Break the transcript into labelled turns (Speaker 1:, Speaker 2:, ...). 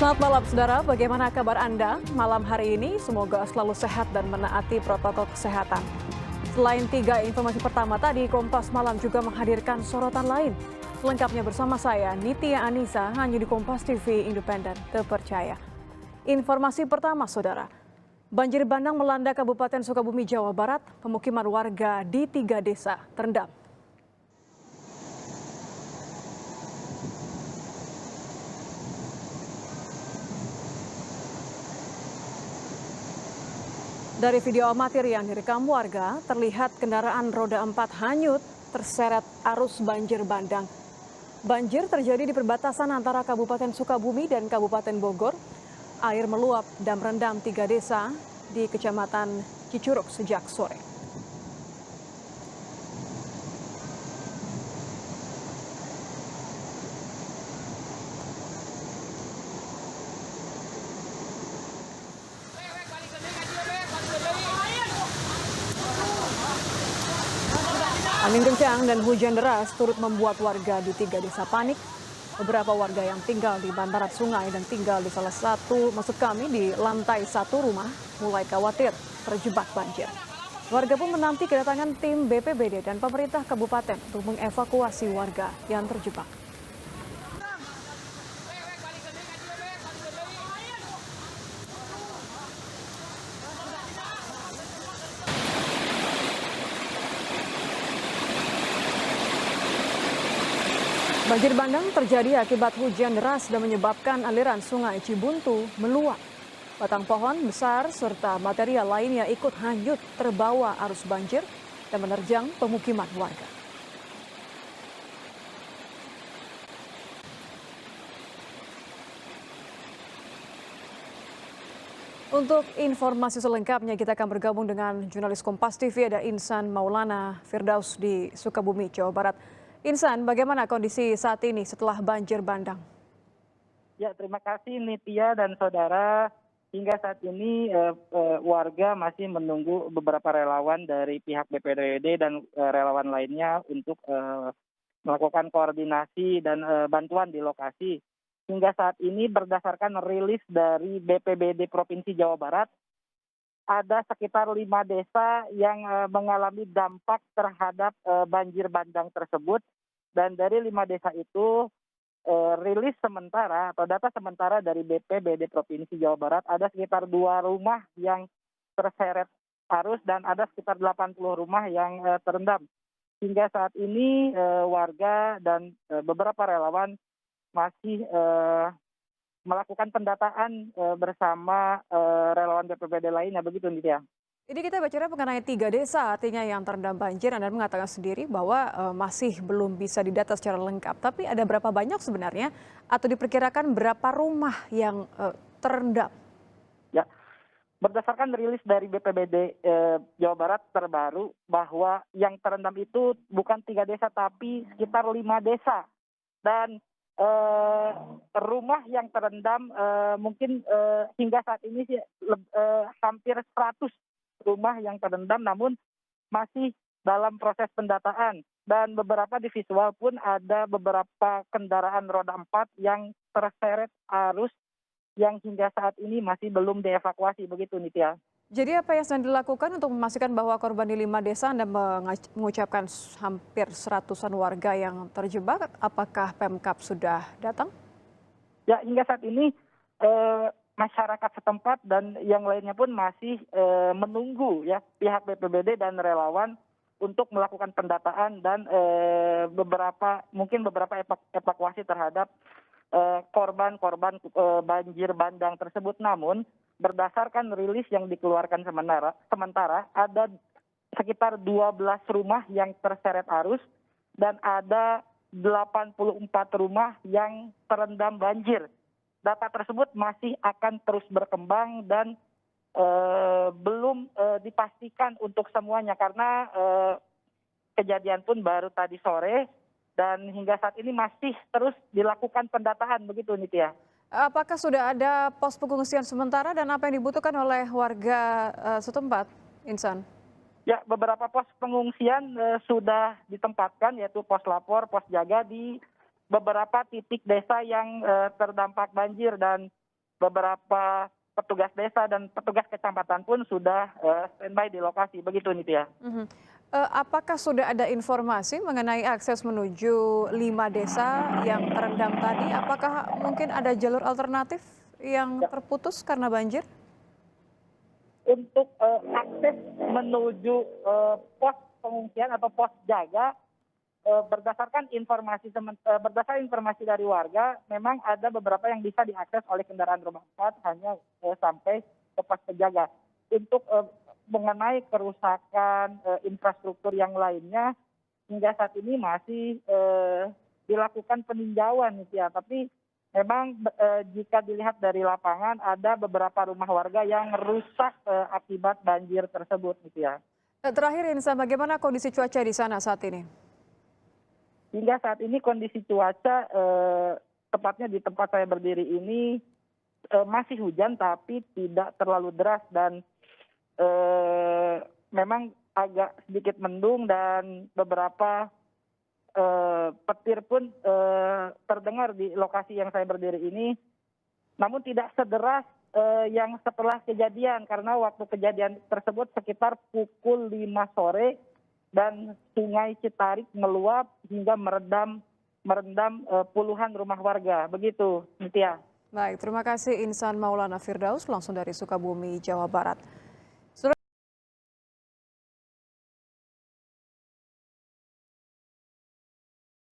Speaker 1: Selamat malam saudara, bagaimana kabar Anda malam hari ini? Semoga selalu sehat dan menaati protokol kesehatan. Selain 3 informasi pertama tadi, Kompas Malam juga menghadirkan sorotan lain. Lengkapnya bersama saya, Nitya Anissa, hanya di Kompas TV Independen Terpercaya. Informasi pertama saudara, banjir bandang melanda Kabupaten Sukabumi, Jawa Barat. Pemukiman warga di 3 desa terendam. Dari video amatir yang direkam warga, terlihat kendaraan roda 4 hanyut terseret arus banjir bandang. Banjir terjadi di perbatasan antara Kabupaten Sukabumi dan Kabupaten Bogor. Air meluap dan merendam 3 desa di Kecamatan Cicurug sejak sore. Angin kencang dan hujan deras turut membuat warga di 3 desa panik. Beberapa warga yang tinggal di bantaran sungai dan tinggal di salah satu, maksud kami di lantai 1 rumah, mulai khawatir terjebak banjir. Warga pun menanti kedatangan tim BPBD dan pemerintah kabupaten untuk mengevakuasi warga yang terjebak. Banjir bandang terjadi akibat hujan deras dan menyebabkan aliran sungai Cibuntu meluap. Batang pohon besar serta material lainnya ikut hanyut terbawa arus banjir dan menerjang pemukiman warga. Untuk informasi selengkapnya kita akan bergabung dengan jurnalis Kompas TV, ada Insan Maulana Firdaus di Sukabumi, Jawa Barat. Insan, bagaimana kondisi saat ini setelah banjir bandang?
Speaker 2: Ya, terima kasih Nitya dan saudara. Hingga saat ini warga masih menunggu beberapa relawan dari pihak BPBD dan relawan lainnya untuk melakukan koordinasi dan bantuan di lokasi. Hingga saat ini berdasarkan rilis dari BPBD Provinsi Jawa Barat, ada sekitar 5 desa yang mengalami dampak terhadap banjir bandang tersebut. Dan dari 5 desa itu, rilis sementara atau data sementara dari BPBD Provinsi Jawa Barat, ada sekitar 2 rumah yang terseret arus dan ada sekitar 80 rumah yang terendam. Hingga saat ini warga dan beberapa relawan masih melakukan pendataan bersama relawan BPBD lainnya, begitu Nitya.
Speaker 1: Ini kita bicara mengenai 3 desa artinya yang terendam banjir. Anda mengatakan sendiri bahwa masih belum bisa didata secara lengkap. Tapi ada berapa banyak sebenarnya atau diperkirakan berapa rumah yang terendam?
Speaker 2: Ya, berdasarkan rilis dari BPBD Jawa Barat terbaru bahwa yang terendam itu bukan 3 desa tapi sekitar 5 desa. Dan rumah yang terendam mungkin hingga saat ini sih hampir 100 rumah yang terendam, namun masih dalam proses pendataan. Dan beberapa di visual pun ada beberapa kendaraan roda 4 yang terseret arus yang hingga saat ini masih belum dievakuasi, begitu Nitya.
Speaker 1: Jadi apa yang sedang dilakukan untuk memastikan bahwa korban di 5 desa? Anda mengucapkan hampir 100-an warga yang terjebak. Apakah Pemkab sudah datang?
Speaker 2: Ya, hingga saat ini masyarakat setempat dan yang lainnya pun masih menunggu ya pihak BPBD dan relawan untuk melakukan pendataan dan beberapa evakuasi terhadap korban banjir bandang tersebut. Namun berdasarkan rilis yang dikeluarkan sementara ada sekitar 12 rumah yang terseret arus dan ada 84 rumah yang terendam banjir. Data tersebut masih akan terus berkembang dan belum dipastikan untuk semuanya karena kejadian pun baru tadi sore dan hingga saat ini masih terus dilakukan pendataan, begitu Nitya.
Speaker 1: Apakah sudah ada pos pengungsian sementara dan apa yang dibutuhkan oleh warga setempat, Insan?
Speaker 2: Ya, beberapa pos pengungsian sudah ditempatkan, yaitu pos lapor, pos jaga di beberapa titik desa yang terdampak banjir. Dan beberapa petugas desa dan petugas kecamatan pun sudah standby di lokasi. Begitu Nitya.
Speaker 1: Mhm. Apakah sudah ada informasi mengenai akses menuju 5 desa yang terendam tadi? Apakah mungkin ada jalur alternatif yang
Speaker 2: Ya.
Speaker 1: terputus karena banjir?
Speaker 2: Untuk akses menuju pos pengungsian atau pos jaga, berdasarkan informasi dari warga, memang ada beberapa yang bisa diakses oleh kendaraan roda 4 hanya sampai ke pos penjaga. Untuk mengenai kerusakan infrastruktur yang lainnya, hingga saat ini masih dilakukan peninjauan ya. Tapi memang jika dilihat dari lapangan ada beberapa rumah warga yang rusak akibat banjir tersebut gitu ya.
Speaker 1: Terakhir Insan, bagaimana kondisi cuaca di sana saat ini?
Speaker 2: Hingga saat ini kondisi cuaca tepatnya di tempat saya berdiri ini masih hujan tapi tidak terlalu deras dan memang agak sedikit mendung dan beberapa petir pun terdengar di lokasi yang saya berdiri ini. Namun tidak sederas yang setelah kejadian karena waktu kejadian tersebut sekitar pukul 5 sore dan Sungai Citarik meluap hingga merendam puluhan rumah warga. Begitu, Nitya.
Speaker 1: Baik, terima kasih Insan Maulana Firdaus langsung dari Sukabumi, Jawa Barat.